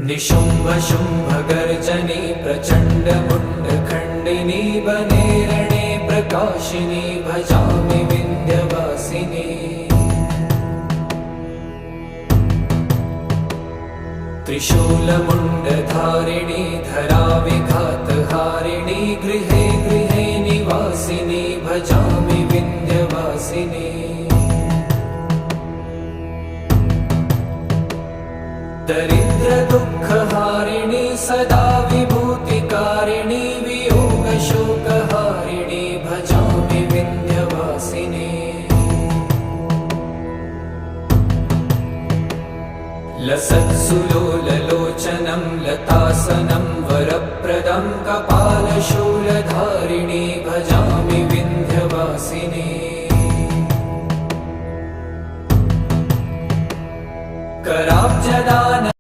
निशुम्भ शुम्भ गर्जनी प्रचण्ड मुण्ड खण्डिनी वने रणे प्रकाशिनी भजामि विन्ध्यवासिनी। त्रिशूलमुण्डधारिणी धराविघातहारिणी गृहे गृहे निवासिनी भजामि विन्ध्यवासिनी। दरिद्र दुःखहारिणी सदा विभूतिकारिणी वियोगशोकहारिणी भजामि विन्ध्यवासिनी। लसत्सुलोललोचनं लतासनं वरप्रदं कपालशूलधारिणी भजामि विन्ध्यवासिनी। कराब्जदान